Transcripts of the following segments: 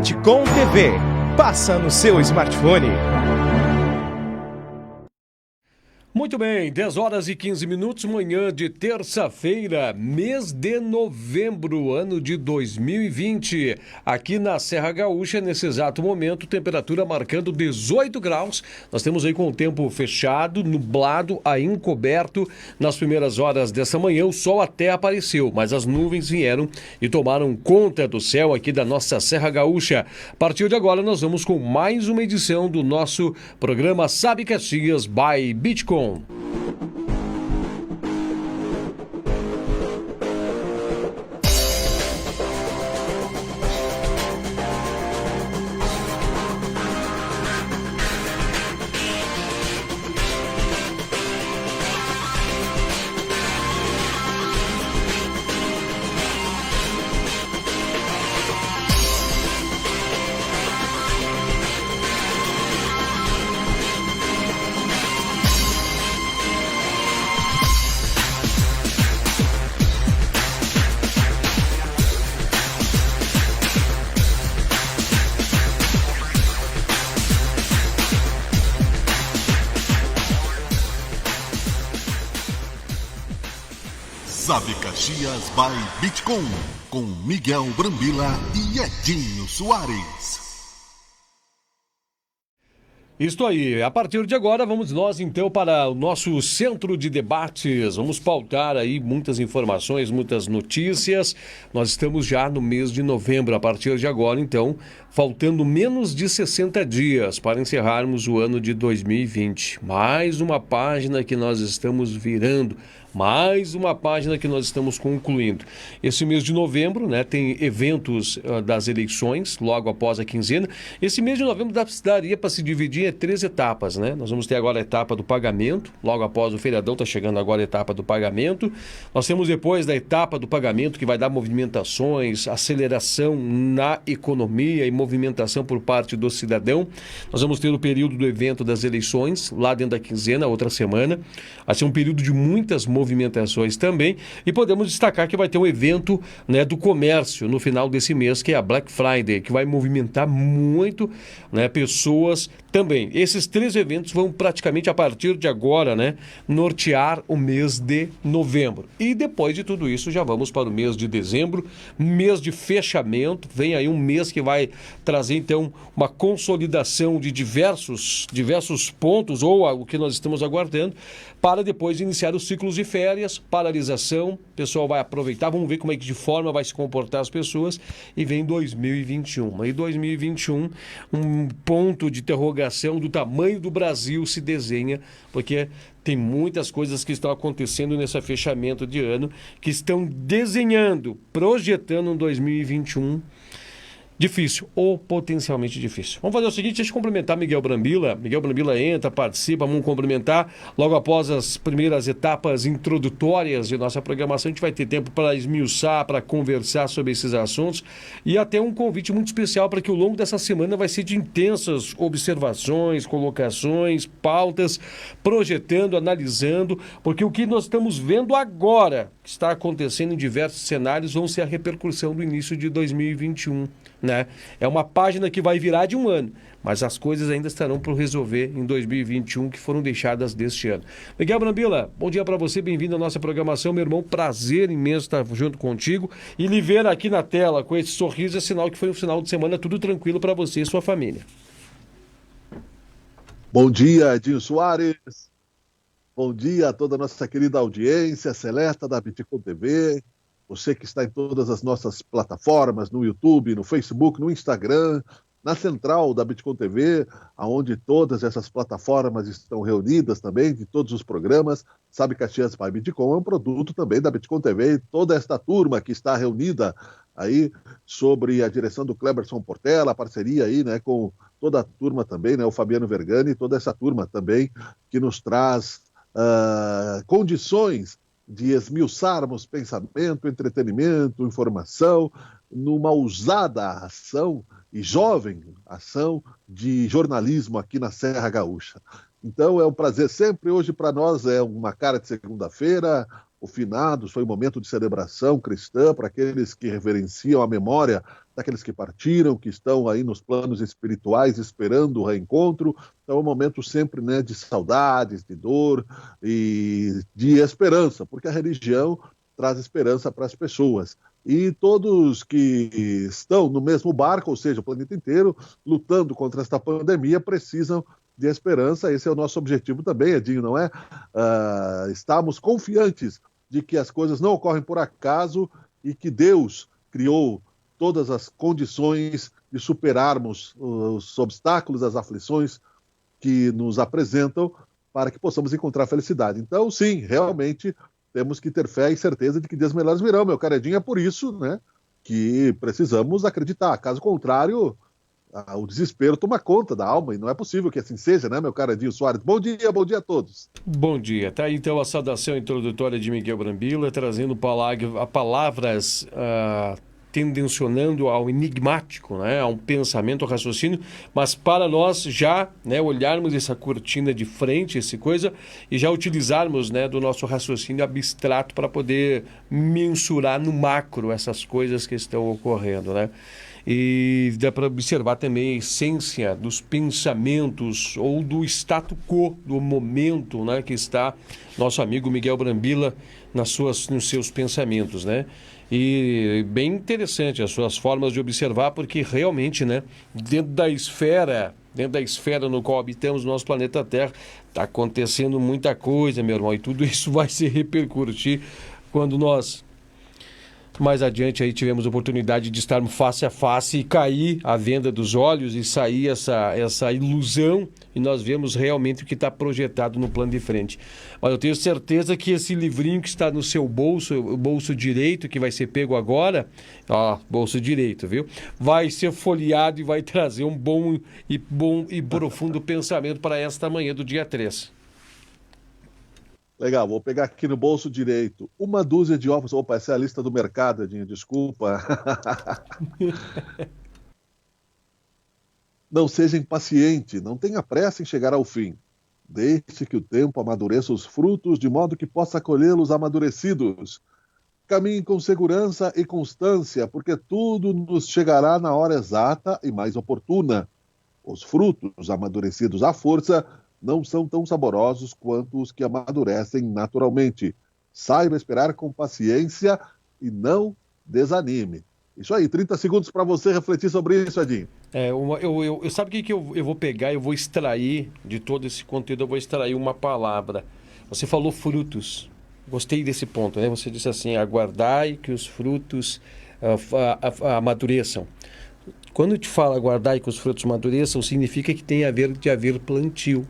Bitcom TV. Passa no seu smartphone. Muito bem, 10 horas e 15 minutos, manhã de terça-feira, mês de novembro, ano de 2020. Aqui na Serra Gaúcha, nesse exato momento, temperatura marcando 18 graus. Nós temos aí com o tempo fechado, nublado, ainda encoberto. Nas primeiras horas dessa manhã, o sol até apareceu, mas as nuvens vieram e tomaram conta do céu aqui da nossa Serra Gaúcha. A partir de agora, nós vamos com mais uma edição do nosso programa Sabe Caxias by Bitcom. Sabe Caxias by Bitcom, com Miguel Brambila e Edinho Soares. Isto aí, a partir de agora vamos nós então para o nosso centro de debates, vamos pautar aí muitas informações, muitas notícias. Nós estamos já no mês de novembro, a partir de agora então, faltando menos de 60 dias para encerrarmos o ano de 2020. Mais uma página que nós estamos virando. Mais uma página que nós estamos concluindo. Esse mês de novembro, né, tem eventos das eleições, logo após a quinzena. Esse mês de novembro daria para se dividir em 3 etapas, né? Nós vamos ter agora a etapa do pagamento, logo após o feriadão, está chegando agora a etapa do pagamento. Nós temos depois da etapa do pagamento, que vai dar movimentações, aceleração na economia e movimentação por parte do cidadão. Nós vamos ter o período do evento das eleições, lá dentro da quinzena, outra semana. Vai ser um período de muitas movimentações também, e podemos destacar que vai ter um evento, né, do comércio no final desse mês, que é a Black Friday, que vai movimentar muito, né, pessoas também. Esses 3 eventos vão praticamente a partir de agora, né, nortear o mês de novembro. E depois de tudo isso já vamos para o mês de dezembro, mês de fechamento. Vem aí um mês que vai trazer então uma consolidação de diversos pontos, ou o que nós estamos aguardando, para depois iniciar os ciclos de férias, paralisação. O pessoal vai aproveitar, vamos ver como é que de forma vai se comportar as pessoas, e vem 2021. E 2021, um ponto de interrogação do tamanho do Brasil se desenha, porque tem muitas coisas que estão acontecendo nesse fechamento de ano, que estão desenhando, projetando um 2021 difícil, ou potencialmente difícil. Vamos fazer o seguinte, deixa eu cumprimentar Miguel Brambila. Miguel Brambila entra, participa, vamos cumprimentar. Logo após as primeiras etapas introdutórias de nossa programação, a gente vai ter tempo para esmiuçar, para conversar sobre esses assuntos, e até um convite muito especial para que ao longo dessa semana vai ser de intensas observações, colocações, pautas, projetando, analisando, porque o que nós estamos vendo agora, que está acontecendo em diversos cenários, vão ser a repercussão do início de 2021. Né? É uma página que vai virar de um ano, mas as coisas ainda estarão por resolver em 2021, que foram deixadas deste ano. Miguel Brambila, bom dia para você, bem-vindo à nossa programação, meu irmão, prazer imenso estar junto contigo, e lhe ver aqui na tela com esse sorriso é sinal que foi um final de semana tudo tranquilo para você e sua família. Bom dia, Edinho Soares, bom dia a toda a nossa querida audiência seleta da Bitcom TV, você que está em todas as nossas plataformas, no YouTube, no Facebook, no Instagram, na central da Bitcom TV, onde todas essas plataformas estão reunidas também, de todos os programas. Sabe Caxias by Bitcom é um produto também da Bitcom TV, e toda esta turma que está reunida aí, sobre a direção do Cleberson Portela, a parceria aí, né, com toda a turma também, né, o Fabiano Vergani, toda essa turma também, que nos traz condições de esmiuçarmos pensamento, entretenimento, informação, numa ousada ação e jovem ação de jornalismo aqui na Serra Gaúcha. Então é um prazer sempre, hoje para nós é uma cara de segunda-feira, o finados, foi um momento de celebração cristã para aqueles que reverenciam a memória daqueles que partiram, que estão aí nos planos espirituais esperando o reencontro. Então é um momento sempre, né, de saudades, de dor e de esperança, porque a religião traz esperança para as pessoas. E todos que estão no mesmo barco, ou seja, o planeta inteiro, lutando contra esta pandemia, precisam de esperança. Esse é o nosso objetivo também, Edinho, não é? Estamos confiantes de que as coisas não ocorrem por acaso e que Deus criou todas as condições de superarmos os obstáculos, as aflições que nos apresentam para que possamos encontrar felicidade. Então, sim, realmente temos que ter fé e certeza de que dias melhores virão, meu caro Edinho. É por isso, né, que precisamos acreditar. Caso contrário, o desespero toma conta da alma, e não é possível que assim seja, né, meu caro Edinho Soares? Bom dia a todos. Bom dia. Tá aí então a saudação introdutória de Miguel Brambila, trazendo palavras tendencionando ao enigmático, né, a um pensamento, ao raciocínio, mas para nós já, né, olharmos essa cortina de frente, essa coisa, e já utilizarmos, né, do nosso raciocínio abstrato para poder mensurar no macro essas coisas que estão ocorrendo, né? E dá para observar também a essência dos pensamentos ou do status quo, do momento, né, que está nosso amigo Miguel Brambila nos seus pensamentos, né? E bem interessante as suas formas de observar, porque realmente, né, dentro da esfera no qual habitamos, nosso planeta Terra, está acontecendo muita coisa, meu irmão, e tudo isso vai se repercutir quando nós mais adiante aí tivemos a oportunidade de estarmos face a face e cair a venda dos olhos e sair essa ilusão, e nós vemos realmente o que está projetado no plano de frente. Mas eu tenho certeza que esse livrinho que está no seu bolso, o bolso direito, que vai ser pego agora, bolso direito, viu? Vai ser folheado e vai trazer um bom e profundo pensamento para esta manhã do dia 3. Legal, vou pegar aqui no bolso direito 1 dúzia de ovos. Opa, essa é a lista do mercado, Edinho, desculpa. Não seja impaciente, não tenha pressa em chegar ao fim. Deixe que o tempo amadureça os frutos, de modo que possa colhê-los amadurecidos. Caminhe com segurança e constância, porque tudo nos chegará na hora exata e mais oportuna. Os frutos amadurecidos à força não são tão saborosos quanto os que amadurecem naturalmente. Saiba esperar com paciência e não desanime. Isso aí, 30 segundos para você refletir sobre isso, Edinho. Sabe o que eu vou pegar? Eu vou extrair de todo esse conteúdo, eu vou extrair uma palavra. Você falou frutos. Gostei desse ponto, né? Você disse assim, aguardai que os frutos amadureçam. Quando te fala aguardai que os frutos amadureçam, significa que tem de haver plantio.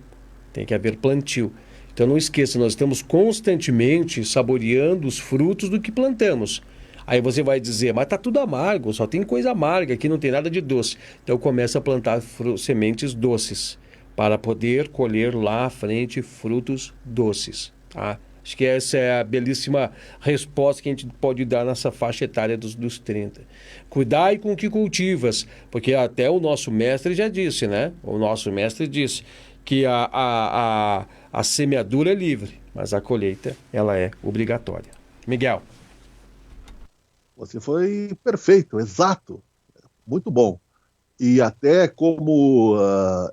Tem que haver plantio. Então não esqueça, nós estamos constantemente saboreando os frutos do que plantamos. Aí você vai dizer, mas está tudo amargo, só tem coisa amarga, aqui não tem nada de doce. Então começa a plantar sementes doces, para poder colher lá à frente frutos doces. Tá? Acho que essa é a belíssima resposta que a gente pode dar nessa faixa etária dos 30. Cuidai com o que cultivas, porque até o nosso mestre já disse, né? O nosso mestre disse que a semeadura é livre, mas a colheita ela é obrigatória. Miguel. Você foi perfeito, exato, muito bom. E até como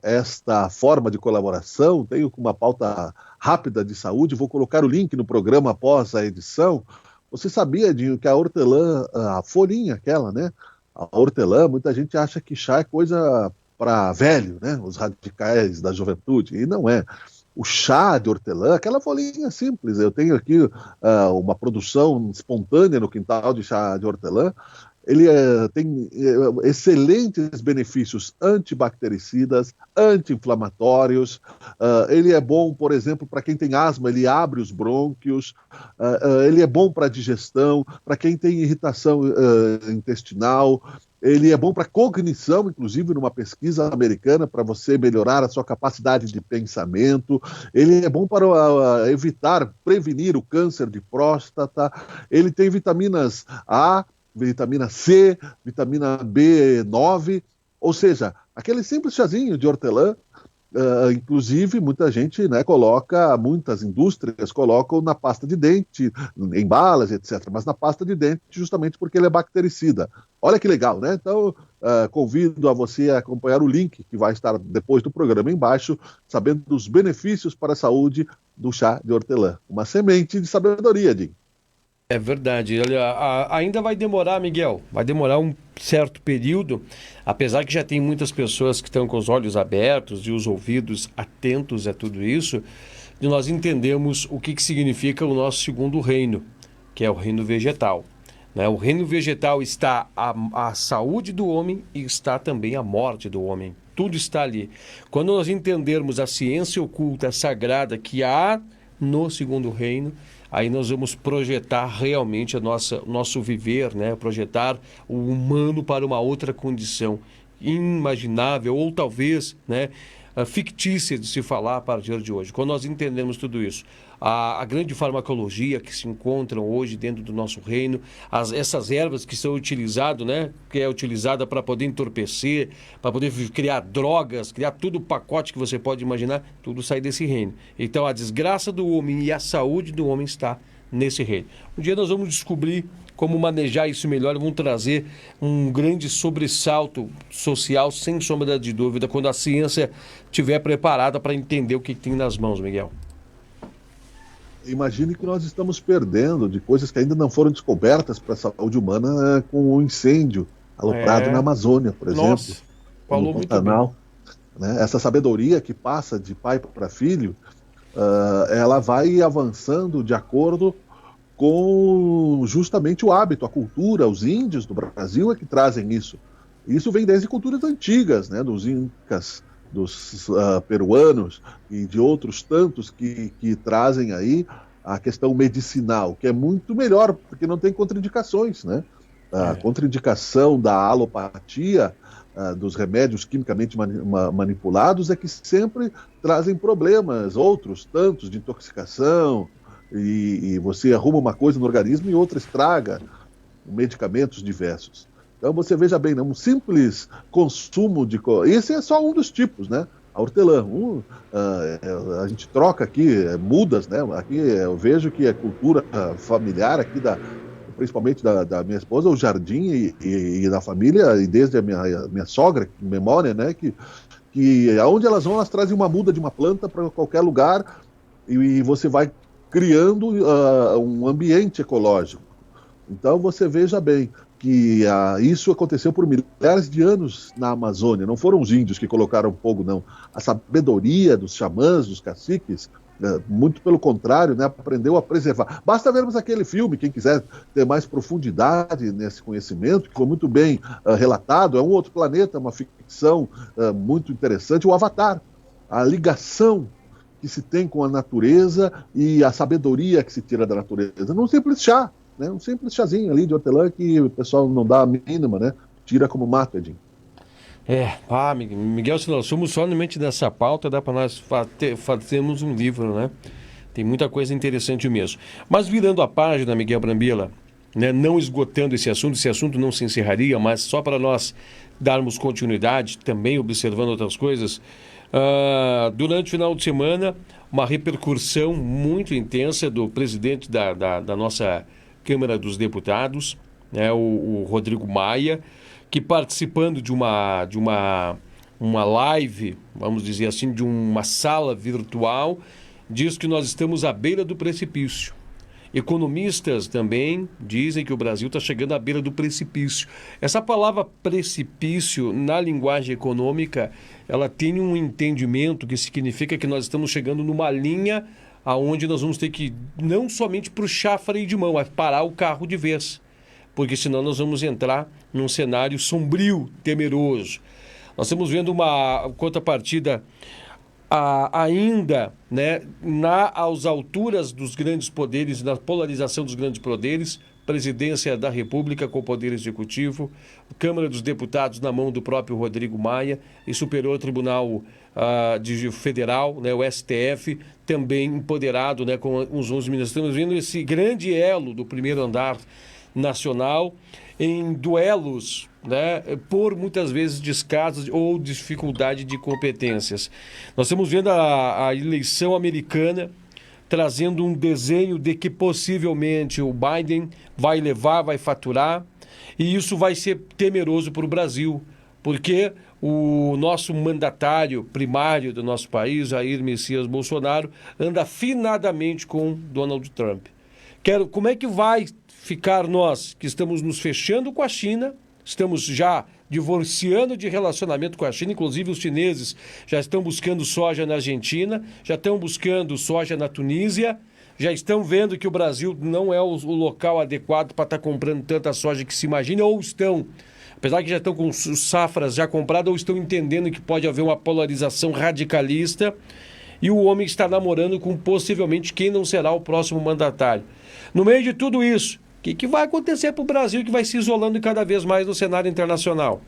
esta forma de colaboração, tenho uma pauta rápida de saúde, vou colocar o link no programa após a edição. Você sabia, Dinho, que a hortelã, a folhinha aquela, né? A hortelã, muita gente acha que chá é coisa para velho, né? Os radicais da juventude, e não é. O chá de hortelã, aquela folhinha simples, eu tenho aqui uma produção espontânea no quintal de chá de hortelã, ele tem excelentes benefícios antibactericidas, anti-inflamatórios, ele é bom, por exemplo, para quem tem asma, ele abre os brônquios, ele é bom para digestão, para quem tem irritação intestinal, ele é bom para cognição, inclusive numa pesquisa americana, para você melhorar a sua capacidade de pensamento. Ele é bom para prevenir o câncer de próstata. Ele tem vitaminas A, vitamina C, vitamina B9, ou seja, aquele simples chazinho de hortelã Inclusive, muita gente, né, muitas indústrias colocam na pasta de dente, em balas, etc., mas na pasta de dente justamente porque ele é bactericida. Olha que legal, né? Então, convido a você a acompanhar o link que vai estar depois do programa embaixo, sabendo dos benefícios para a saúde do chá de hortelã. Uma semente de sabedoria, Jim. É verdade. Ainda vai demorar, Miguel. Vai demorar um certo período, apesar que já tem muitas pessoas que estão com os olhos abertos e os ouvidos atentos a tudo isso, de nós entendermos o que significa o nosso segundo reino, que é o reino vegetal. Né? O reino vegetal está a saúde do homem e está também a morte do homem. Tudo está ali. Quando nós entendermos a ciência oculta, sagrada que há no segundo reino, aí nós vamos projetar realmente nosso viver, né? Projetar o humano para uma outra condição inimaginável ou talvez, né, fictícia de se falar a partir de hoje. Quando nós entendemos tudo isso, a grande farmacologia que se encontra hoje dentro do nosso reino, essas ervas que são utilizadas, né, que é utilizada para poder entorpecer, para poder criar drogas, criar todo o pacote que você pode imaginar, tudo sai desse reino. Então a desgraça do homem e a saúde do homem está nesse reino. Um dia nós vamos descobrir como manejar isso melhor, vamos trazer um grande sobressalto social, sem sombra de dúvida, quando a ciência estiver preparada para entender o que tem nas mãos, Miguel. Imagine que nós estamos perdendo de coisas que ainda não foram descobertas para a saúde humana com o incêndio aloprado na Amazônia, por exemplo. Nossa, falou muito Pantanal, né? Essa sabedoria que passa de pai para filho, ela vai avançando de acordo com justamente o hábito, a cultura. Os índios do Brasil é que trazem isso. Isso vem desde culturas antigas, né? Dos incas, dos peruanos e de outros tantos que trazem aí a questão medicinal, que é muito melhor, porque não tem contraindicações, né? A contraindicação da alopatia, dos remédios quimicamente manipulados, é que sempre trazem problemas, outros tantos de intoxicação, e você arruma uma coisa no organismo e outra estraga, medicamentos diversos. Então você veja bem, né? Um simples consumo de... Esse é só um dos tipos, né? A hortelã. A gente troca aqui mudas, né? Aqui eu vejo que é cultura familiar aqui, principalmente da minha esposa, o jardim e da família, e desde a minha sogra, memória, né? Que aonde elas vão, elas trazem uma muda de uma planta para qualquer lugar e você vai criando um ambiente ecológico. Então você veja bem que isso aconteceu por milhares de anos na Amazônia. Não foram os índios que colocaram fogo, não. A sabedoria dos xamãs, dos caciques, muito pelo contrário, né, aprendeu a preservar. Basta vermos aquele filme, quem quiser ter mais profundidade nesse conhecimento, que foi muito bem relatado. É um outro planeta, uma ficção muito interessante. O Avatar, a ligação que se tem com a natureza e a sabedoria que se tira da natureza. Num simples chá, né? Um simples chazinho ali de hortelã que o pessoal não dá a mínima, né? Tira como mata, Edinho. Miguel, se nós somos somente dessa pauta, dá para nós fazermos um livro, né? Tem muita coisa interessante mesmo. Mas virando a página, Miguel Brambila, né, não esgotando esse assunto não se encerraria, mas só para nós darmos continuidade, também observando outras coisas. Durante o final de semana, uma repercussão muito intensa do presidente da nossa Câmara dos Deputados, né, o Rodrigo Maia, que participando de uma live, vamos dizer assim, de uma sala virtual, diz que nós estamos à beira do precipício. Economistas também dizem que o Brasil está chegando à beira do precipício. Essa palavra precipício, na linguagem econômica, ela tem um entendimento que significa que nós estamos chegando numa linha aonde nós vamos ter que não somente puxar freio de mão, mas parar o carro de vez. Porque senão nós vamos entrar num cenário sombrio, temeroso. Nós estamos vendo uma contrapartida ainda, né, às alturas dos grandes poderes, na polarização dos grandes poderes, presidência da República com o Poder Executivo, Câmara dos Deputados na mão do próprio Rodrigo Maia e Superior Tribunal Federal, né, o STF, também empoderado, né, com os 11 ministros. Estamos vendo esse grande elo do primeiro andar nacional em duelos, né, por muitas vezes descaso ou dificuldade de competências. Nós estamos vendo a eleição americana trazendo um desenho de que possivelmente o Biden vai levar, vai faturar, e isso vai ser temeroso para o Brasil, porque o nosso mandatário primário do nosso país, Jair Messias Bolsonaro, anda afinadamente com Donald Trump. Como é que vai ficar nós, que estamos nos fechando com a China, estamos já divorciando de relacionamento com a China, inclusive os chineses já estão buscando soja na Argentina, já estão buscando soja na Tunísia, já estão vendo que o Brasil não é o local adequado para estar comprando tanta soja que se imagina, ou estão, apesar que já estão com safras já compradas, ou estão entendendo que pode haver uma polarização radicalista, e o homem está namorando com possivelmente quem não será o próximo mandatário. No meio de tudo isso, o que vai acontecer para o Brasil, que vai se isolando cada vez mais no cenário internacional?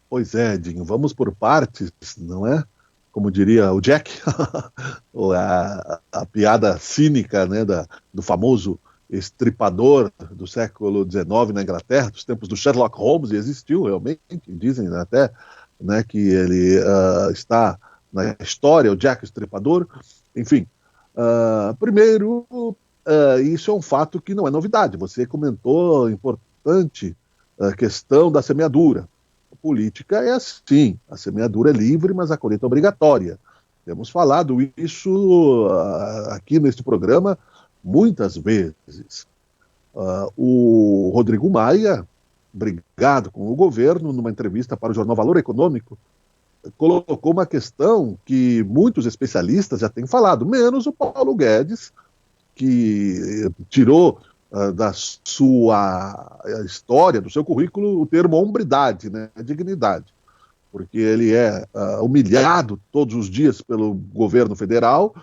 Pois é, Edinho, vamos por partes, não é? Como diria o Jack, a piada cínica, né, do famoso estripador do século XIX na Inglaterra, dos tempos do Sherlock Holmes, e existiu realmente, dizem até, né, que ele está na história, o Jack o Estripador. Enfim, primeiro, isso é um fato que não é novidade. Você comentou a importante questão da semeadura. A política é assim, a semeadura é livre, mas a colheita é obrigatória. Temos falado isso aqui neste programa muitas vezes. O Rodrigo Maia, brigado com o governo, numa entrevista para o jornal Valor Econômico, colocou uma questão que muitos especialistas já têm falado, menos o Paulo Guedes, que tirou da sua história, do seu currículo, o termo hombridade, né, dignidade, porque ele é humilhado todos os dias pelo governo federal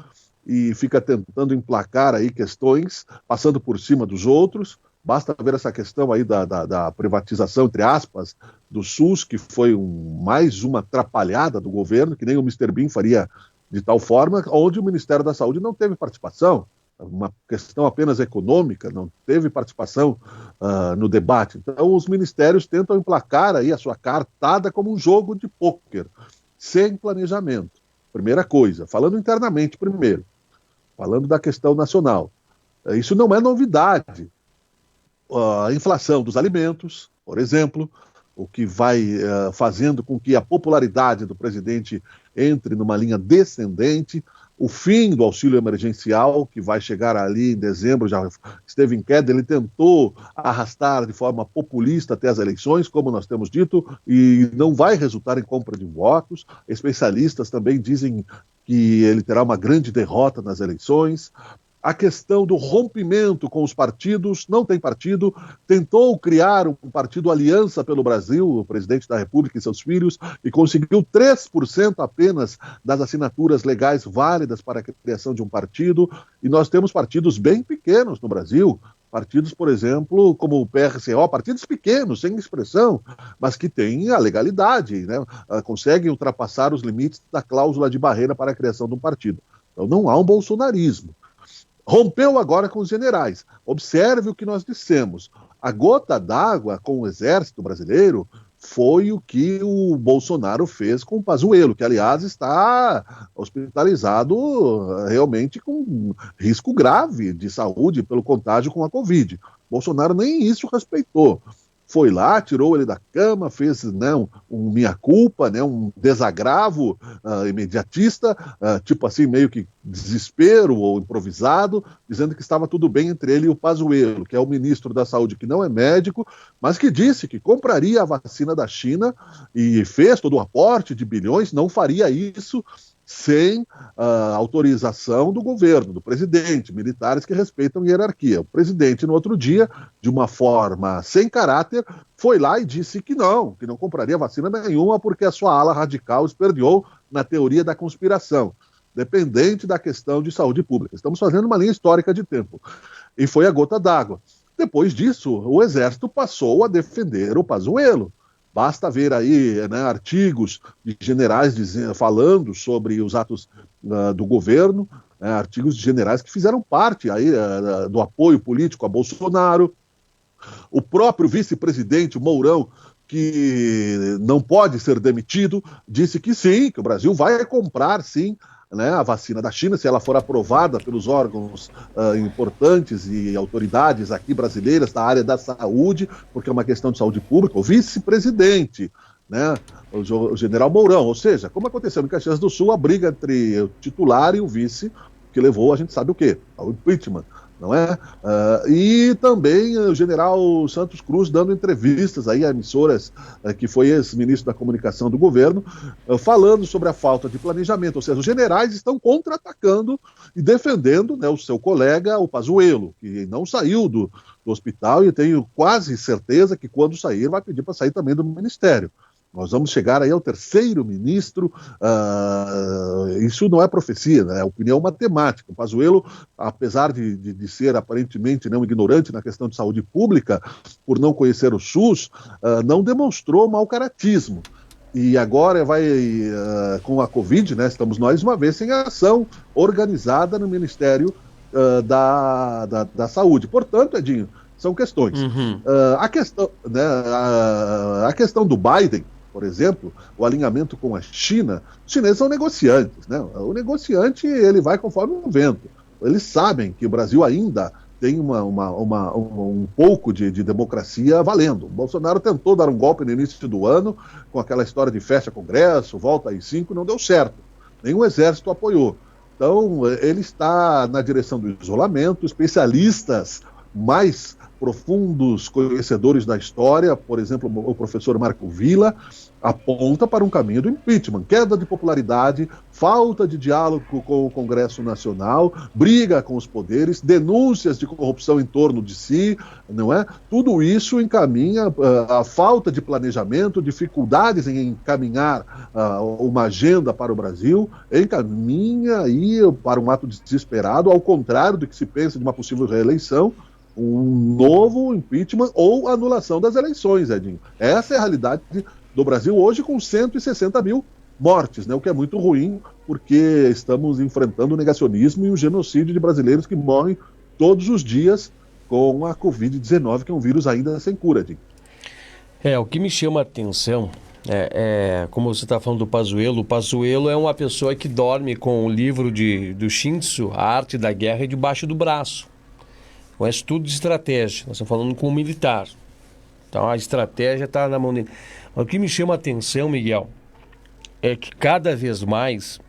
e fica tentando emplacar aí questões, passando por cima dos outros. Basta ver essa questão aí da privatização, entre aspas, do SUS, que foi mais uma atrapalhada do governo, que nem o Mr. Bean faria de tal forma, onde o Ministério da Saúde não teve participação, uma questão apenas econômica, não teve participação no debate. Então os ministérios tentam emplacar aí a sua cartada como um jogo de pôquer, sem planejamento. Primeira coisa, falando internamente primeiro, falando da questão nacional, isso não é novidade. A inflação dos alimentos, por exemplo, o que vai fazendo com que a popularidade do presidente entre numa linha descendente, o fim do auxílio emergencial, que vai chegar ali em dezembro, já esteve em queda, ele tentou arrastar de forma populista até as eleições, como nós temos dito, e não vai resultar em compra de votos. Especialistas também dizem que ele terá uma grande derrota nas eleições. A questão do rompimento com os partidos, não tem partido, tentou criar um partido Aliança pelo Brasil, o presidente da República e seus filhos, e conseguiu 3% apenas das assinaturas legais válidas para a criação de um partido, e nós temos partidos bem pequenos no Brasil, partidos, por exemplo, como o PRCO, partidos pequenos, sem expressão, mas que têm a legalidade, né? Conseguem ultrapassar os limites da cláusula de barreira para a criação de um partido. Então não há um bolsonarismo. Rompeu agora com os generais. Observe o que nós dissemos. A gota d'água com o exército brasileiro foi o que o Bolsonaro fez com o Pazuello, que, aliás, está hospitalizado realmente com risco grave de saúde pelo contágio com a Covid. Bolsonaro nem isso respeitou. Foi lá, tirou ele da cama, fez, né, um meia-culpa, né, um desagravo imediatista, tipo assim, meio que desespero ou improvisado, dizendo que estava tudo bem entre ele e o Pazuello, que é o ministro da Saúde, que não é médico, mas que disse que compraria a vacina da China e fez todo o aporte de bilhões, não faria isso sem autorização do governo, do presidente, militares que respeitam a hierarquia. O presidente, no outro dia, de uma forma sem caráter, foi lá e disse que não compraria vacina nenhuma porque a sua ala radical esperneou na teoria da conspiração, dependente da questão de saúde pública. Estamos fazendo uma linha histórica de tempo. E foi a gota d'água. Depois disso, o Exército passou a defender o Pazuello. Basta ver aí, né, artigos de generais falando sobre os atos do governo, artigos de generais que fizeram parte aí, do apoio político a Bolsonaro, O próprio vice-presidente, o Mourão, que não pode ser demitido, disse que sim, que o Brasil vai comprar, sim, né, a vacina da China, se ela for aprovada pelos órgãos importantes e autoridades aqui brasileiras da área da saúde, porque é uma questão de saúde pública. O vice-presidente, né, o general Mourão, ou seja, como aconteceu em Caxias do Sul, a briga entre o titular e o vice, que levou a gente sabe o quê? Ao impeachment, não é? E também o general Santos Cruz dando entrevistas aí a emissoras, que foi ex-ministro da comunicação do governo, falando sobre a falta de planejamento, ou seja, os generais estão contra-atacando e defendendo, né, o seu colega, o Pazuello, que não saiu do hospital, e tenho quase certeza que quando sair vai pedir para sair também do ministério. Nós vamos chegar aí ao terceiro ministro, isso não é profecia, né? É opinião matemática. O Pazuello, apesar de ser aparentemente não ignorante na questão de saúde pública, por não conhecer o SUS, não demonstrou mau caratismo. E agora com a Covid, né, estamos nós uma vez sem ação organizada no Ministério da Saúde. Portanto, Edinho, são questões. A questão do Biden, por exemplo, o alinhamento com a China, os chineses são negociantes, né? O negociante, ele vai conforme o vento. Eles sabem que o Brasil ainda tem um pouco de democracia valendo. O Bolsonaro tentou dar um golpe no início do ano, com aquela história de fecha Congresso, volta às 5, não deu certo. Nenhum exército apoiou. Então, ele está na direção do isolamento. Especialistas mais profundos conhecedores da história, por exemplo, o professor Marco Villa, aponta para um caminho do impeachment, queda de popularidade, falta de diálogo com o Congresso Nacional, briga com os poderes, denúncias de corrupção em torno de si, não é? Tudo isso encaminha a falta de planejamento, dificuldades em encaminhar uma agenda para o Brasil, encaminha aí para um ato desesperado, ao contrário do que se pensa de uma possível reeleição, um novo impeachment ou anulação das eleições, Edinho. Essa é a realidade do Brasil hoje, com 160 mil mortes, né? O que é muito ruim, porque estamos enfrentando o negacionismo e o genocídio de brasileiros que morrem todos os dias com a Covid-19, que é um vírus ainda sem cura, Edinho. O que me chama a atenção como você está falando do Pazuello, o Pazuello é uma pessoa que dorme com o livro do Shinzo, A Arte da Guerra, debaixo do braço. É um estudo de estratégia. Nós estamos falando com um militar. Então a estratégia está na mão dele. Mas o que me chama a atenção, Miguel, é que cada vez mais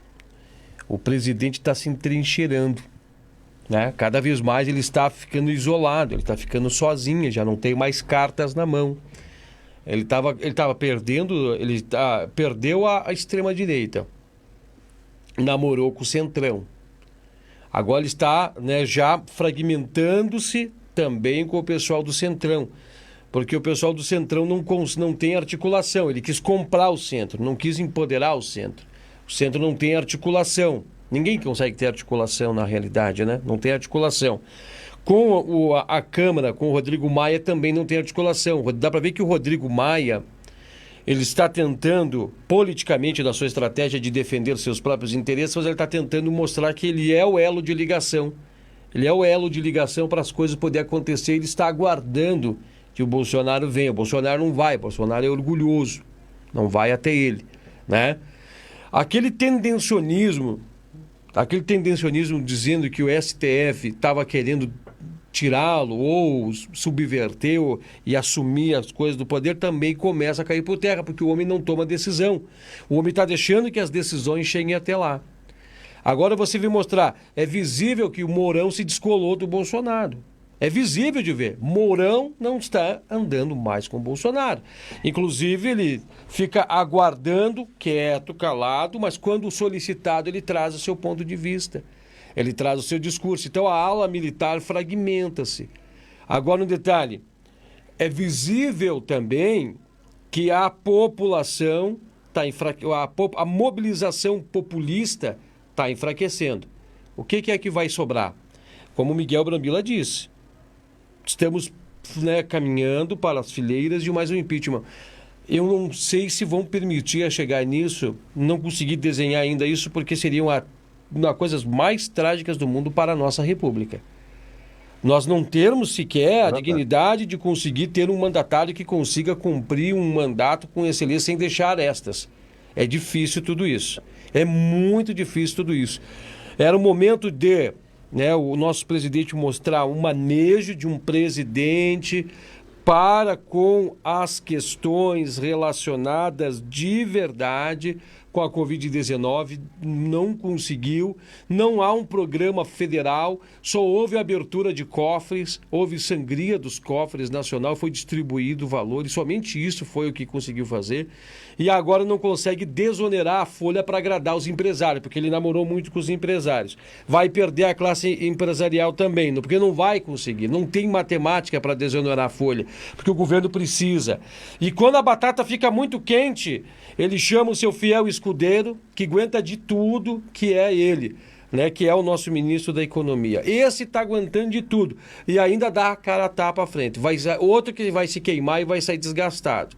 o presidente está se entrincheirando, né? Cada vez mais ele está ficando isolado, ele está ficando sozinho, já não tem mais cartas na mão. Ele perdeu a extrema-direita. Namorou com o Centrão. Agora ele está, né, já fragmentando-se também com o pessoal do Centrão, porque o pessoal do Centrão não tem articulação. Ele quis comprar o centro, não quis empoderar o centro. O centro não tem articulação. Ninguém consegue ter articulação na realidade, né? Não tem articulação. Com a Câmara, com o Rodrigo Maia, também não tem articulação. Dá para ver que o Rodrigo Maia, ele está tentando, politicamente, na sua estratégia de defender seus próprios interesses, mas ele está tentando mostrar que ele é o elo de ligação. Ele é o elo de ligação para as coisas poderem acontecer. Ele está aguardando que o Bolsonaro venha. O Bolsonaro não vai, o Bolsonaro é orgulhoso. Não vai até ele, né? Aquele tendencionismo dizendo que o STF estava querendo tirá-lo ou subverter e assumir as coisas do poder, também começa a cair por terra, porque o homem não toma decisão. O homem está deixando que as decisões cheguem até lá. Agora você vem mostrar, é visível que o Mourão se descolou do Bolsonaro. É visível de ver. Mourão não está andando mais com o Bolsonaro. Inclusive, ele fica aguardando, quieto, calado, mas quando solicitado, ele traz o seu ponto de vista. Ele traz o seu discurso. Então, a ala militar fragmenta-se. Agora, um detalhe. É visível também que a população a mobilização populista está enfraquecendo. O que é que vai sobrar? Como o Miguel Brambila disse, estamos, né, caminhando para as fileiras de mais um impeachment. Eu não sei se vão permitir a chegar nisso, não consegui desenhar ainda isso, porque seria uma das coisas mais trágicas do mundo para a nossa república. Nós não termos sequer a dignidade de conseguir ter um mandatário que consiga cumprir um mandato com excelência sem deixar arestas. É difícil tudo isso. É muito difícil tudo isso. Era o momento de, o nosso presidente mostrar um manejo de um presidente para com as questões relacionadas de verdade com a Covid-19, não conseguiu, não há um programa federal, só houve abertura de cofres, houve sangria dos cofres nacional, foi distribuído o valor e somente isso foi o que conseguiu fazer. E agora não consegue desonerar a folha para agradar os empresários, porque ele namorou muito com os empresários. Vai perder a classe empresarial também, porque não vai conseguir, não tem matemática para desonerar a folha, porque o governo precisa. E quando a batata fica muito quente, ele chama o seu fiel escudeiro, que aguenta de tudo, que é ele, que é o nosso ministro da Economia. Esse está aguentando de tudo e ainda dá a cara a tapa à frente. Outro que vai se queimar e vai sair desgastado.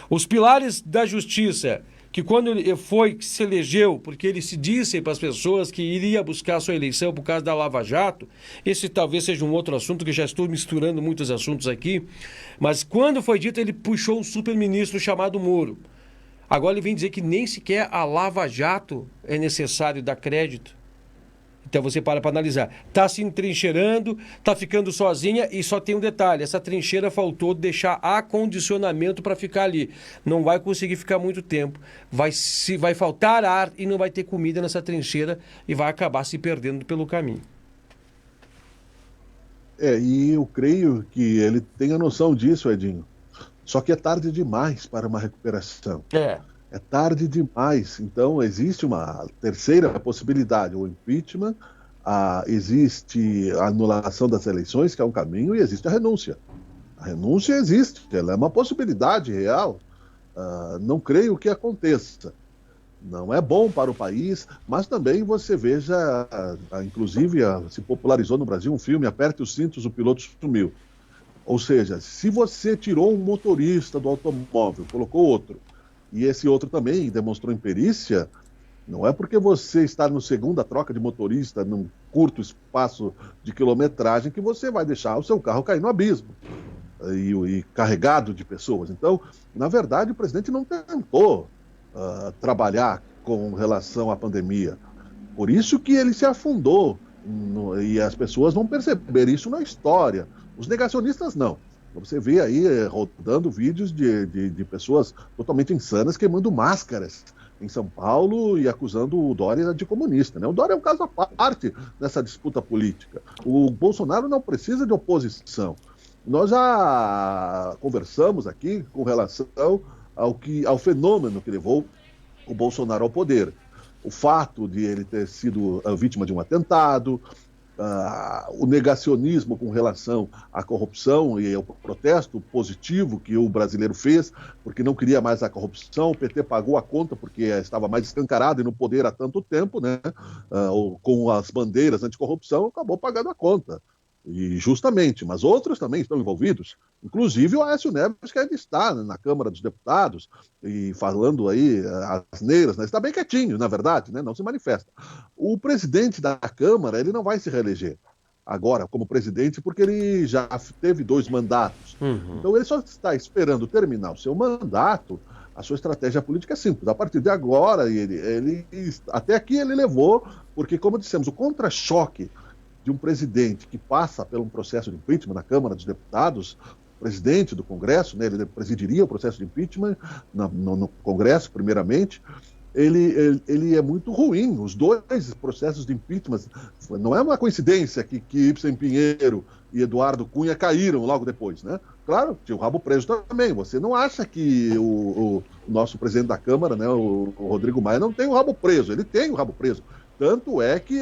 Os pilares da justiça, que quando ele se elegeu, porque ele se disse para as pessoas que iria buscar a sua eleição por causa da Lava Jato, esse talvez seja um outro assunto, que já estou misturando muitos assuntos aqui, mas quando foi dito, ele puxou um super-ministro chamado Moro. Agora ele vem dizer que nem sequer a Lava Jato é necessário dar crédito. Então você para analisar. Está se entrincheirando, está ficando sozinha e só tem um detalhe. Essa trincheira faltou deixar acondicionamento para ficar ali. Não vai conseguir ficar muito tempo. Vai faltar ar e não vai ter comida nessa trincheira e vai acabar se perdendo pelo caminho. E eu creio que ele tem a noção disso, Edinho. Só que é tarde demais para uma recuperação. É tarde demais. Então, existe uma terceira possibilidade, o impeachment, existe a anulação das eleições, que é um caminho, e existe a renúncia. A renúncia existe, ela é uma possibilidade real. Não creio que aconteça. Não é bom para o país, mas também você veja, inclusive se popularizou no Brasil um filme, Aperte os Cintos, o Piloto Sumiu. Ou seja, se você tirou um motorista do automóvel, colocou outro, e esse outro também demonstrou imperícia, não é porque você está no segunda troca de motorista, num curto espaço de quilometragem, que você vai deixar o seu carro cair no abismo e carregado de pessoas. Então, na verdade, o presidente não tentou trabalhar com relação à pandemia. Por isso que ele se afundou, e as pessoas vão perceber isso na história. Os negacionistas não. Você vê aí rodando vídeos de pessoas totalmente insanas queimando máscaras em São Paulo e acusando o Dória de comunista. O Dória é um caso à parte nessa disputa política. O Bolsonaro não precisa de oposição. Nós já conversamos aqui com relação ao fenômeno que levou o Bolsonaro ao poder. O fato de ele ter sido vítima de um atentado, o negacionismo com relação à corrupção e ao protesto positivo que o brasileiro fez, porque não queria mais a corrupção. O PT pagou a conta porque estava mais escancarado e no poder há tanto tempo, com as bandeiras anticorrupção, acabou pagando a conta. E justamente, mas outros também estão envolvidos, inclusive o Aécio Neves, que ainda está na Câmara dos Deputados e falando aí asneiras, está bem quietinho, na verdade, não se manifesta. O presidente da Câmara, ele não vai se reeleger agora como presidente, porque ele já teve 2 mandatos. Então ele só está esperando terminar o seu mandato. A sua estratégia política é simples. A partir de agora, até aqui ele levou, porque, como dissemos, o contra-choque de um presidente que passa por um processo de impeachment na Câmara dos Deputados, presidente do Congresso, ele presidiria o processo de impeachment no Congresso, primeiramente, ele é muito ruim. Os 2 processos de impeachment, não é uma coincidência que Ibsen Pinheiro e Eduardo Cunha caíram logo depois, Claro, tinha o rabo preso também. Você não acha que o nosso presidente da Câmara, o Rodrigo Maia, não tem o rabo preso? Ele tem o rabo preso. Tanto é que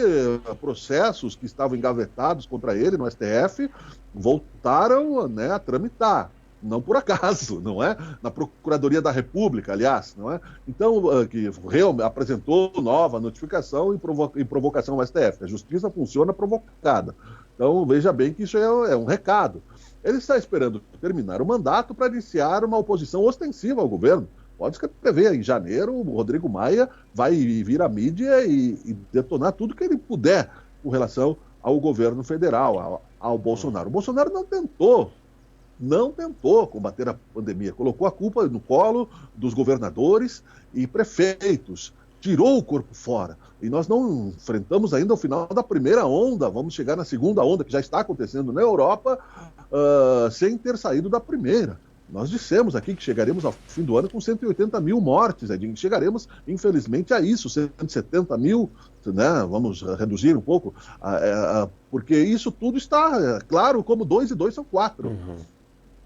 processos que estavam engavetados contra ele no STF voltaram a tramitar. Não por acaso, não é? Na Procuradoria da República, aliás, não é? Então, que apresentou nova notificação e provocação ao STF. A justiça funciona provocada. Então, veja bem que isso é um recado. Ele está esperando terminar o mandato para iniciar uma oposição ostensiva ao governo. Pode escrever, em janeiro, o Rodrigo Maia vai vir à mídia e detonar tudo que ele puder com relação ao governo federal, ao Bolsonaro. O Bolsonaro não tentou combater a pandemia, colocou a culpa no colo dos governadores e prefeitos, tirou o corpo fora. E nós não enfrentamos ainda o final da primeira onda, vamos chegar na segunda onda, que já está acontecendo na Europa, sem ter saído da primeira. Nós dissemos aqui que chegaremos ao fim do ano com 180 mil mortes, Edinho. Chegaremos, infelizmente, a isso, 170 mil, né? Vamos reduzir um pouco, porque isso tudo está claro como 2 e 2 são 4.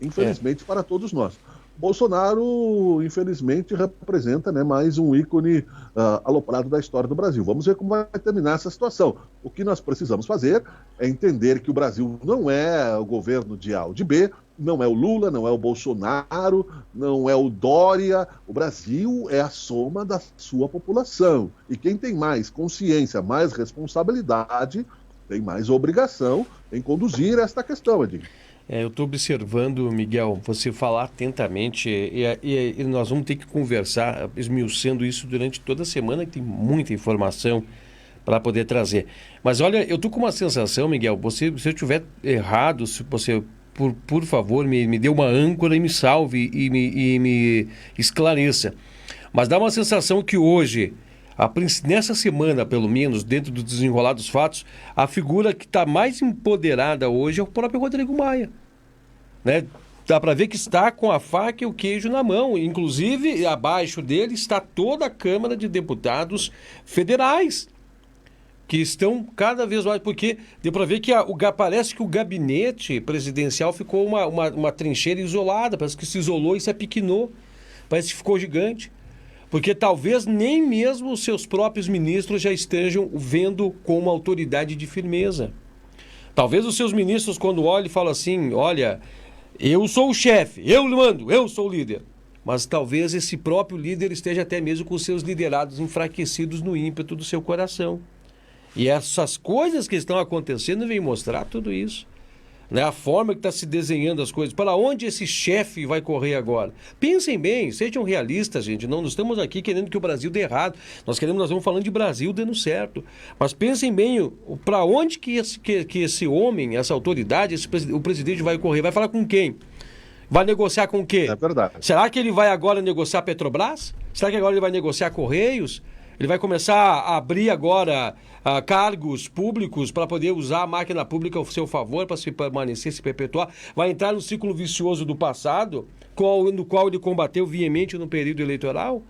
Infelizmente, para todos nós. Bolsonaro, infelizmente, representa, né, mais um ícone aloprado da história do Brasil. Vamos ver como vai terminar essa situação. O que nós precisamos fazer é entender que o Brasil não é o governo de A ou de B, não é o Lula, não é o Bolsonaro, não é o Dória. O Brasil é a soma da sua população. E quem tem mais consciência, mais responsabilidade, tem mais obrigação em conduzir esta questão, Edinho. Eu estou observando, Miguel, você falar atentamente e nós vamos ter que conversar, esmiuçando isso durante toda a semana, que tem muita informação para poder trazer. Mas olha, eu estou com uma sensação, Miguel, se eu estiver errado, se você, por favor, me dê uma âncora e me salve e me esclareça. Mas dá uma sensação que hoje, nessa semana, pelo menos, dentro do desenrolar dos fatos, a figura que está mais empoderada hoje é o próprio Rodrigo Maia. Né? Dá para ver que está com a faca e o queijo na mão. Inclusive, abaixo dele está toda a Câmara de Deputados federais, que estão cada vez mais... Porque deu para ver que parece que o gabinete presidencial ficou uma trincheira isolada, parece que se isolou e se apequenou, parece que ficou gigante. Porque talvez nem mesmo os seus próprios ministros já estejam vendo com uma autoridade de firmeza. Talvez os seus ministros, quando olham, falam assim, olha, eu sou o chefe, eu mando, eu sou o líder. Mas talvez esse próprio líder esteja até mesmo com os seus liderados enfraquecidos no ímpeto do seu coração. E essas coisas que estão acontecendo vêm mostrar tudo isso. Né? A forma que está se desenhando as coisas. Para onde esse chefe vai correr agora? Pensem bem, sejam realistas, gente. Não estamos aqui querendo que o Brasil dê errado. Nós vamos falando de Brasil dando certo. Mas pensem bem, para onde que esse homem, essa autoridade, o presidente vai correr? Vai falar com quem? Vai negociar com o quê? É verdade. Será que ele vai agora negociar Petrobras? Será que agora ele vai negociar Correios? Ele vai começar a abrir agora cargos públicos para poder usar a máquina pública ao seu favor, para se permanecer, se perpetuar. Vai entrar no ciclo vicioso do passado, no qual ele combateu veemente no período eleitoral?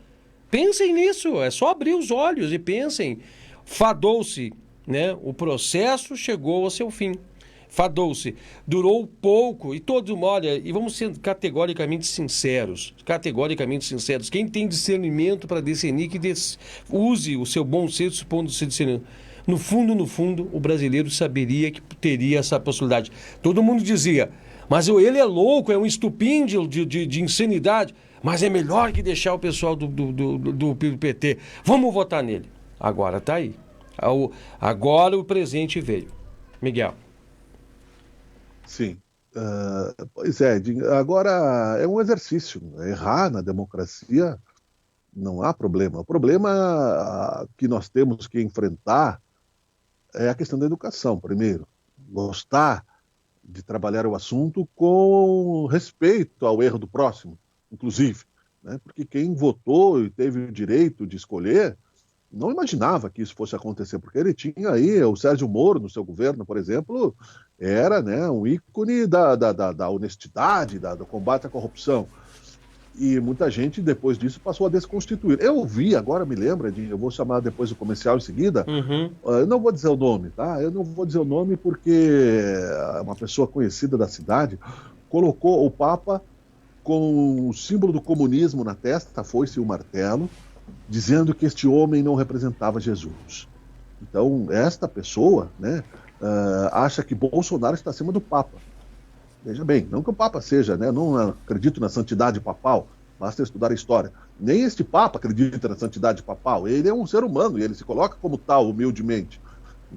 Pensem nisso, é só abrir os olhos e pensem. Fadou-se, né? O processo chegou ao seu fim. Fadou-se, durou pouco, e todos, olha, e vamos ser categoricamente sinceros, quem tem discernimento para discernir, que use o seu bom senso, ponto-se discernimento. No fundo, o brasileiro saberia que teria essa possibilidade. Todo mundo dizia, mas ele é louco, é um estupim de insanidade, mas é melhor que deixar o pessoal do PT. Vamos votar nele. Agora está aí. Agora o presente veio. Miguel. Sim. Pois é, agora é um exercício. Errar na democracia não há problema. O problema que nós temos que enfrentar é a questão da educação, primeiro. Gostar de trabalhar o assunto com respeito ao erro do próximo, inclusive. Né? Porque quem votou e teve o direito de escolher não imaginava que isso fosse acontecer, porque ele tinha aí, o Sérgio Moro, no seu governo, por exemplo, era, né, um ícone da honestidade, do combate à corrupção. E muita gente, depois disso, passou a desconstituir. Eu vi, agora me lembra, eu vou chamar depois o comercial em seguida, eu não vou dizer o nome, tá? Eu não vou dizer o nome porque uma pessoa conhecida da cidade colocou o Papa com o símbolo do comunismo na testa, a foice e o martelo, dizendo que este homem não representava Jesus. Então, esta pessoa, né, acha que Bolsonaro está acima do Papa. Veja bem, não que o Papa seja, né, não acredito na santidade papal, basta estudar a história. Nem este Papa acredita na santidade papal, ele é um ser humano e ele se coloca como tal, humildemente,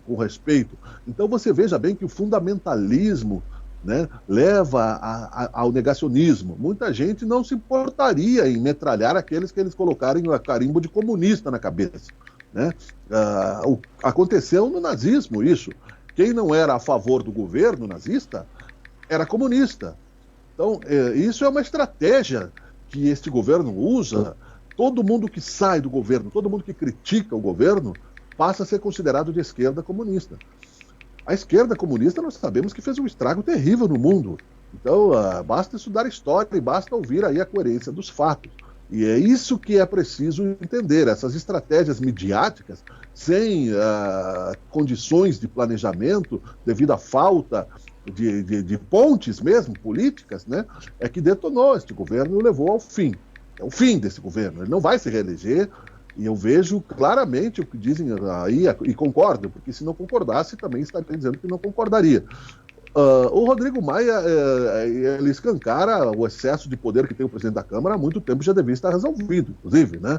com respeito. Então você veja bem que o fundamentalismo, né, leva ao negacionismo. Muita gente não se importaria em metralhar aqueles que eles colocarem o carimbo de comunista na cabeça. Né? Aconteceu no nazismo isso. quem não era a favor do governo nazista era comunista. Então, isso é uma estratégia que este governo usa. Todo mundo que sai do governo, todo mundo que critica o governo, passa a ser considerado de esquerda comunista. A esquerda comunista, nós sabemos que fez um estrago terrível no mundo. Então, basta estudar história e basta ouvir aí a coerência dos fatos. E é isso que é preciso entender. Essas estratégias midiáticas, sem condições de planejamento, devido à falta de pontes mesmo, políticas, né, é que detonou este governo e o levou ao fim. É o fim desse governo. Ele não vai se reeleger. E eu vejo claramente o que dizem aí, e concordo, porque se não concordasse, também estaria dizendo que não concordaria. O Rodrigo Maia, ele escancara o excesso de poder que tem o presidente da Câmara. Há muito tempo já devia estar resolvido, inclusive, né?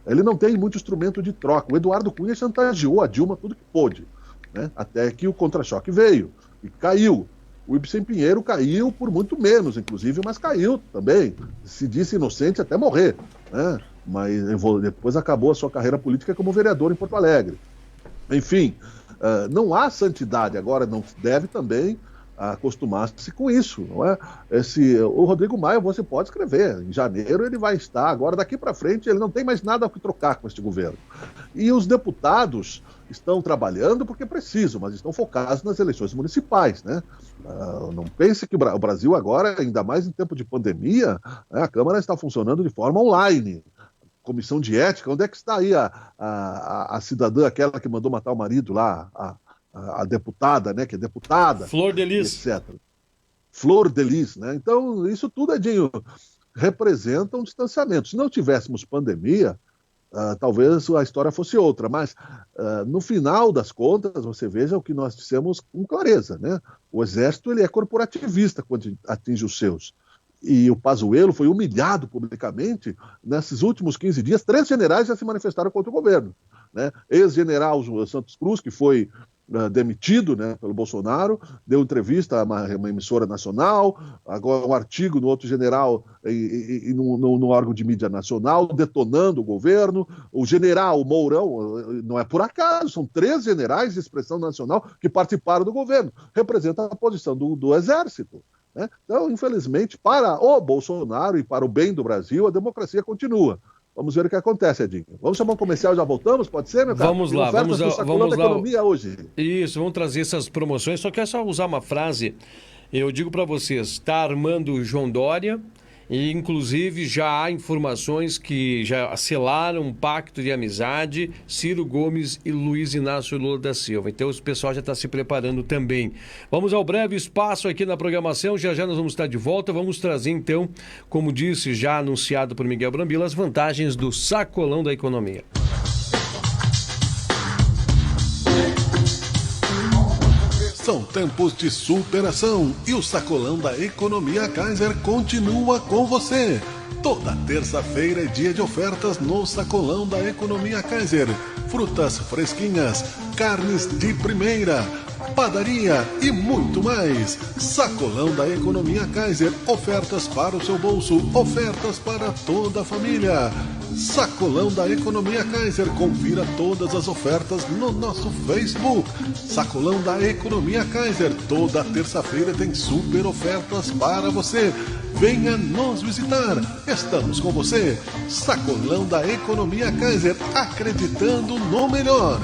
Ele não tem muito instrumento de troca. O Eduardo Cunha chantageou a Dilma tudo que pôde, né? Até que o contra-choque veio e caiu. O Ibsen Pinheiro caiu por muito menos, inclusive, mas caiu também. Se disse inocente até morrer, né? Mas depois acabou a sua carreira política como vereador em Porto Alegre. Enfim, não há santidade. Agora, não deve também acostumar-se com isso, não é? O Rodrigo Maia, você pode escrever, em janeiro ele vai estar, agora daqui para frente ele não tem mais nada a trocar com este governo. E os deputados estão trabalhando porque precisam, mas estão focados nas eleições municipais, né? Não pense que o Brasil agora, ainda mais em tempo de pandemia, a Câmara está funcionando de forma online. Comissão de ética, onde é que está aí a cidadã, aquela que mandou matar o marido lá, a deputada, né, que é deputada, Flor de Lis, etc. Flor de Lis, né? Então, isso tudo, Edinho, representa um distanciamento. Se não tivéssemos pandemia, talvez a história fosse outra, mas no final das contas, você veja o que nós dissemos com clareza, né? O Exército, ele é corporativista quando atinge os seus. E o Pazuello foi humilhado publicamente. Nesses últimos 15 dias, 3 generais já se manifestaram contra o governo, né? Ex-general Santos Cruz, que foi demitido, né, pelo Bolsonaro, deu entrevista a uma emissora nacional, agora um artigo no outro general no órgão de mídia nacional, detonando o governo. O general Mourão, não é por acaso, são 3 generais de expressão nacional que participaram do governo, representam a posição do Exército, né? Então, infelizmente, para o Bolsonaro e para o bem do Brasil, a democracia continua. Vamos ver o que acontece, Edinho. Vamos chamar um comercial e já voltamos? Pode ser, meu cara? Vamos lá, vamos lá. Economia hoje. Isso, vamos trazer essas promoções. Só quero só usar uma frase. Eu digo para vocês, está armando o João Dória e, inclusive, já há informações que já selaram um pacto de amizade Ciro Gomes e Luiz Inácio Lula da Silva. Então, o pessoal já está se preparando também. Vamos ao breve espaço aqui na programação. Já já nós vamos estar de volta. Vamos trazer, então, como disse, já anunciado por Miguel Brambila, as vantagens do sacolão da economia. São tempos de superação e o sacolão da Economia Kaiser continua com você. Toda terça-feira é dia de ofertas no sacolão da Economia Kaiser. Frutas fresquinhas, carnes de primeira, padaria e muito mais. Sacolão da Economia Kaiser. Ofertas para o seu bolso, ofertas para toda a família. Sacolão da Economia Kaiser. Confira todas as ofertas no nosso Facebook. Sacolão da Economia Kaiser. Toda terça-feira tem super ofertas para você. Venha nos visitar. Estamos com você. Sacolão da Economia Kaiser. Acreditando no melhor.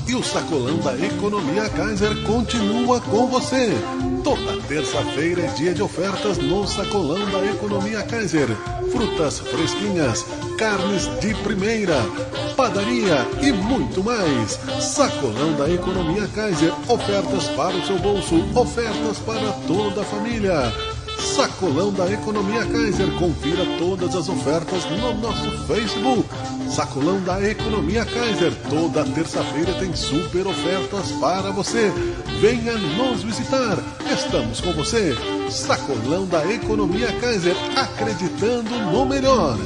E o sacolão da Economia Kaiser continua com você. Toda terça-feira é dia de ofertas no sacolão da Economia Kaiser. Frutas fresquinhas, carnes de primeira, padaria e muito mais. Sacolão da Economia Kaiser. Ofertas para o seu bolso, ofertas para toda a família. Sacolão da Economia Kaiser. Confira todas as ofertas no nosso Facebook. Sacolão da Economia Kaiser. Toda terça-feira tem super ofertas para você. Venha nos visitar. Estamos com você. Sacolão da Economia Kaiser. Acreditando no melhor.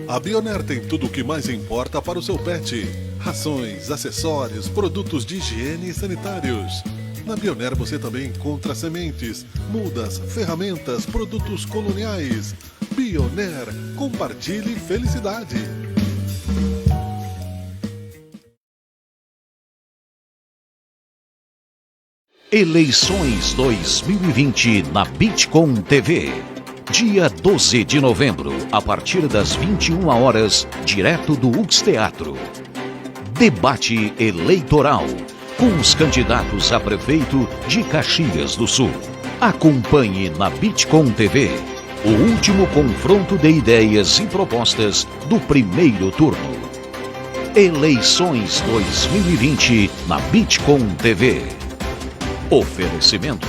A Bioner tem tudo o que mais importa para o seu pet. Rações, acessórios, produtos de higiene e sanitários. Na Bioner você também encontra sementes, mudas, ferramentas, produtos coloniais. Bioner, compartilhe felicidade. Eleições 2020 na Bitcom TV. Dia 12 de novembro, a partir das 21 horas, direto do UX Teatro. Debate eleitoral, com os candidatos a prefeito de Caxias do Sul. Acompanhe na Bitcom TV o último confronto de ideias e propostas do primeiro turno. Eleições 2020 na Bitcom TV. Oferecimento.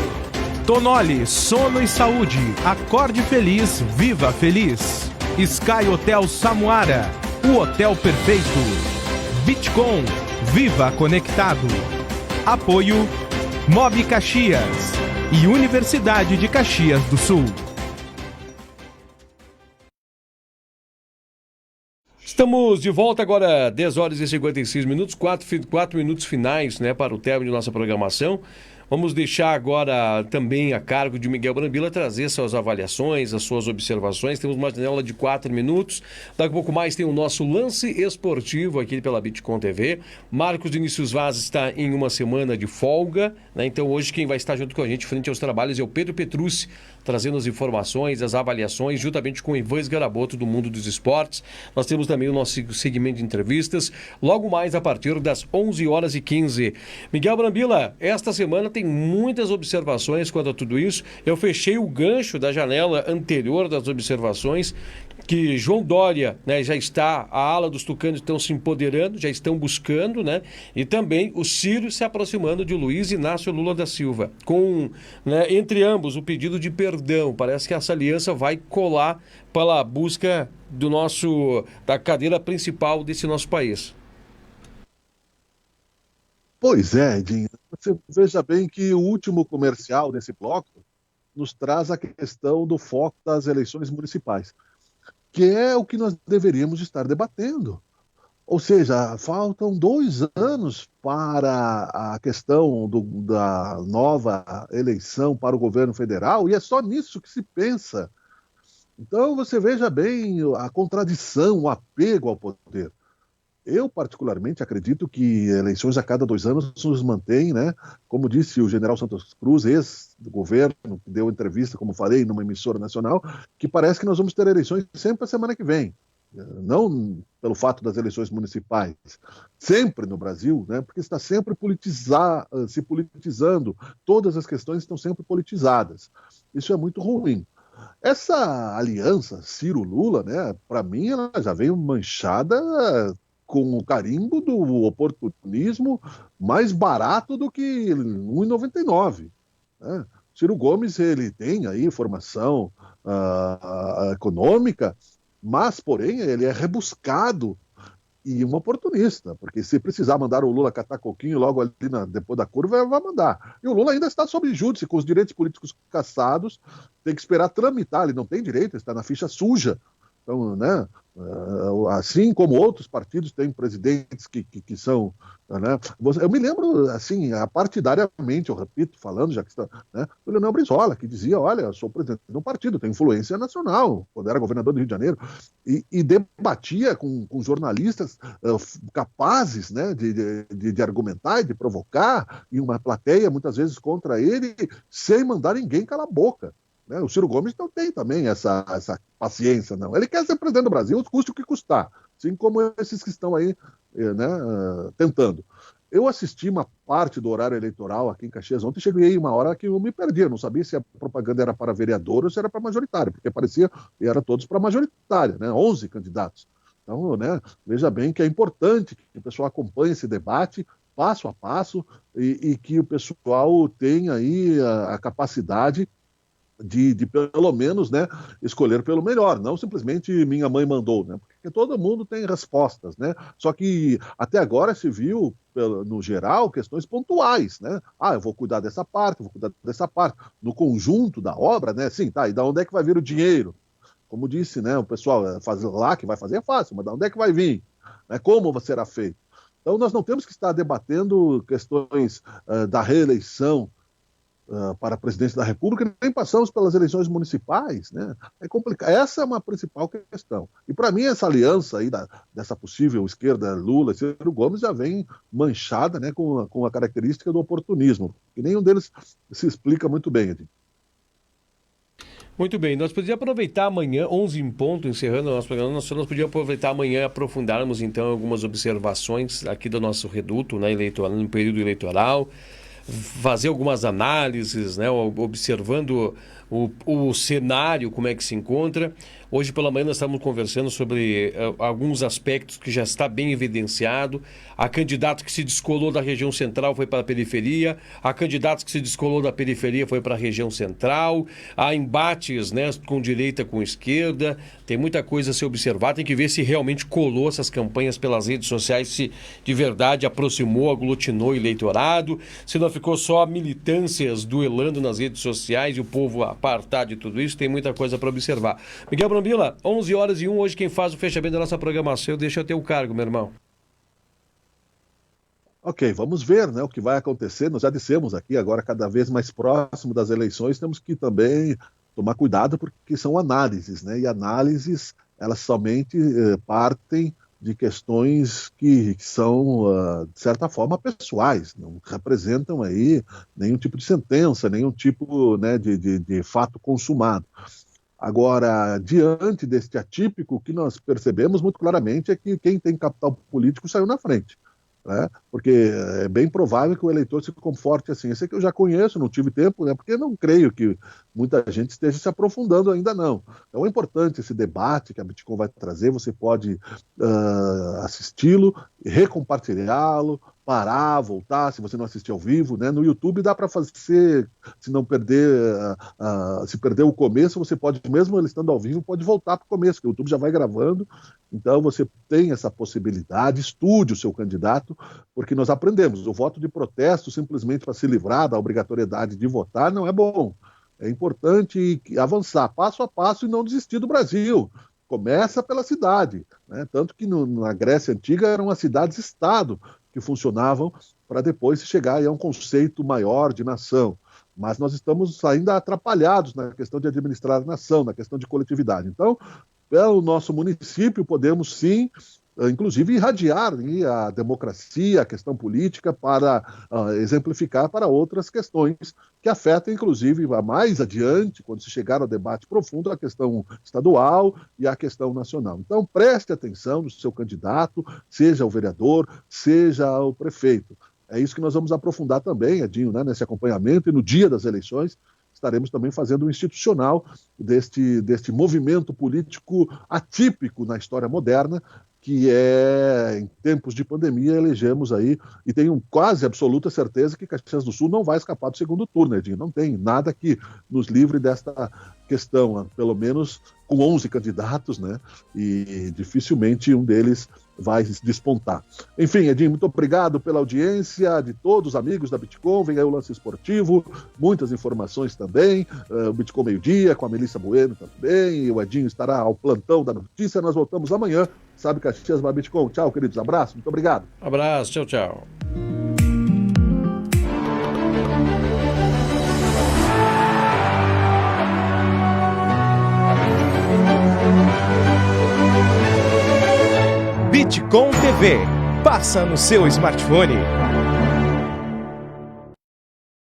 Tonoli, sono e saúde. Acorde feliz, viva feliz. Sky Hotel Samuara, o hotel perfeito. Bitcom, viva conectado. Apoio Mob Caxias e Universidade de Caxias do Sul. Estamos de volta agora, 10 horas e 56 minutos, 4 minutos finais, né, para o término de nossa programação. Vamos deixar agora também a cargo de Miguel Brambila trazer suas avaliações, as suas observações. Temos uma janela de 4 minutos. Daqui a pouco mais tem o nosso lance esportivo aqui pela Bitcom TV. Marcos Vinícius Vaz está em uma semana de folga, né? Então hoje quem vai estar junto com a gente frente aos trabalhos é o Pedro Petrucci, trazendo as informações, as avaliações, juntamente com o Ivan Esgaraboto do Mundo dos Esportes. Nós temos também o nosso segmento de entrevistas, logo mais a partir das 11h15. Miguel Brambila, esta semana tem muitas observações quanto a tudo isso. Eu fechei o gancho da janela anterior das observações, que João Dória, né, já está, a ala dos tucanos estão se empoderando, já estão buscando, né, e também o Ciro se aproximando de Luiz Inácio Lula da Silva, com, né, entre ambos, o pedido de perdão. Parece que essa aliança vai colar pela busca da cadeira principal desse nosso país. Pois é, Edinho. Você veja bem que o último comercial desse bloco nos traz a questão do foco das eleições municipais, que é o que nós deveríamos estar debatendo. Ou seja, faltam 2 anos para a questão da nova eleição para o governo federal, e é só nisso que se pensa. Então, você veja bem a contradição, o apego ao poder. Eu, particularmente, acredito que eleições a cada 2 anos nos mantém, né? Como disse o general Santos Cruz, ex-governo, que deu entrevista, como falei, numa emissora nacional, que parece que nós vamos ter eleições sempre a semana que vem. Não pelo fato das eleições municipais, sempre no Brasil, né? Porque está sempre se politizando, todas as questões estão sempre politizadas. Isso é muito ruim. Essa aliança Ciro-Lula, né? Para mim, ela já veio manchada com o carimbo do oportunismo mais barato do que R$ 1,99. Né? Ciro Gomes, ele tem aí formação econômica, mas, porém, ele é rebuscado e um oportunista, porque se precisar mandar o Lula catar coquinho logo ali depois da curva, vai mandar. E o Lula ainda está sob júdice, com os direitos políticos cassados, tem que esperar tramitar, ele não tem direito, está na ficha suja. Então, né, assim como outros partidos têm presidentes que são... Né, eu me lembro, assim, partidariamente, eu repito, falando, já que está... Né, do Leonel Brizola, que dizia, olha, eu sou presidente de um partido, tenho influência nacional, quando era governador do Rio de Janeiro, e debatia com jornalistas capazes, né, de argumentar e de provocar, e uma plateia, muitas vezes, contra ele, sem mandar ninguém calar a boca. né? O Ciro Gomes não tem também essa paciência, não. Ele quer ser presidente do Brasil, custe o que custar, assim como esses que estão aí, né, tentando. Eu assisti uma parte do horário eleitoral aqui em Caxias ontem, cheguei uma hora que eu me perdi, eu não sabia se a propaganda era para vereador ou se era para majoritário, porque parecia que era todos para majoritária, né? 11 candidatos. Então, né, veja bem que é importante que o pessoal acompanhe esse debate passo a passo e que o pessoal tenha aí a capacidade de pelo menos, né, escolher pelo melhor, não simplesmente minha mãe mandou, né, porque todo mundo tem respostas, né, só que até agora se viu, no geral, questões pontuais, né, eu vou cuidar dessa parte, no conjunto da obra, né, sim, tá, e da onde é que vai vir o dinheiro? Como disse, né, o pessoal, fazer lá que vai fazer é fácil, mas da onde é que vai vir? Né, como será feito? Então nós não temos que estar debatendo questões da reeleição para a presidência da República, nem passamos pelas eleições municipais, né? É complicado. Essa é uma principal questão. E para mim essa aliança aí dessa possível esquerda Lula e Ciro Gomes já vem manchada, né, com a característica do oportunismo, que nenhum deles se explica muito bem, Edinho. Muito bem, nós podíamos aproveitar amanhã, 11 em ponto, encerrando o nosso programa, nós podíamos aproveitar amanhã e aprofundarmos então algumas observações aqui do nosso reduto, né, eleitoral, no período eleitoral, fazer algumas análises, né, observando o cenário, como é que se encontra. Hoje pela manhã nós estávamos conversando sobre alguns aspectos que já está bem evidenciado. A candidata que se descolou da região central foi para a periferia, a candidata que se descolou da periferia foi para a região central, há embates, né, com direita, com esquerda, tem muita coisa a se observar, tem que ver se realmente colou essas campanhas pelas redes sociais, se de verdade aproximou, aglutinou o eleitorado, se não ficou só militâncias duelando nas redes sociais e o povo apartar de tudo isso, tem muita coisa para observar. Miguel Brambila, 11h01, hoje quem faz o fechamento da nossa programação, deixa eu ter o cargo, meu irmão. Ok, vamos ver, né, o que vai acontecer. Nós já dissemos aqui, agora cada vez mais próximo das eleições, temos que também tomar cuidado porque são análises, né, e análises, elas somente partem de questões que são, de certa forma, pessoais, não representam aí nenhum tipo de sentença, nenhum tipo, né, de fato consumado. Agora, diante deste atípico, o que nós percebemos muito claramente é que quem tem capital político saiu na frente, né? Porque é bem provável que o eleitor se conforte assim. Esse aqui eu já conheço, não tive tempo, né? Porque não creio que muita gente esteja se aprofundando ainda não. Então é importante esse debate que a Bitcom vai trazer, você pode assisti-lo, recompartilhá-lo, parar, voltar, se você não assistir ao vivo, né? No YouTube dá para fazer, se não perder, se perder o começo, você pode, mesmo ele estando ao vivo, pode voltar para o começo, que o YouTube já vai gravando, então você tem essa possibilidade, estude o seu candidato, porque nós aprendemos, o voto de protesto simplesmente para se livrar da obrigatoriedade de votar não é bom, é importante avançar passo a passo e não desistir do Brasil. Começa pela cidade, né? Tanto que na Grécia Antiga eram as cidades-estado que funcionavam para depois se chegar a um conceito maior de nação. Mas nós estamos ainda atrapalhados na questão de administrar a nação, na questão de coletividade. Então, pelo nosso município, podemos sim, inclusive, irradiar a democracia, a questão política, para exemplificar para outras questões que afetam, inclusive, mais adiante, quando se chegar ao debate profundo, a questão estadual e a questão nacional. Então, preste atenção no seu candidato, seja o vereador, seja o prefeito. É isso que nós vamos aprofundar também, Edinho, né, nesse acompanhamento, e no dia das eleições estaremos também fazendo um institucional deste movimento político atípico na história moderna, que é, em tempos de pandemia, elegemos aí, e tenho quase absoluta certeza que Caxias do Sul não vai escapar do segundo turno, Edinho. Não tem nada que nos livre desta questão, pelo menos com 11 candidatos, né? E dificilmente um deles vai despontar. Enfim, Edinho, muito obrigado pela audiência de todos os amigos da Bitcom. Vem aí o Lance Esportivo, muitas informações também, o Bitcom Meio-Dia, com a Melissa Bueno também, e o Edinho estará ao plantão da notícia. Nós voltamos amanhã, sabe, Caxias by Bitcom. Tchau, queridos, abraço, muito obrigado. Abraço, tchau, tchau. Bitcom TV. Passa no seu smartphone.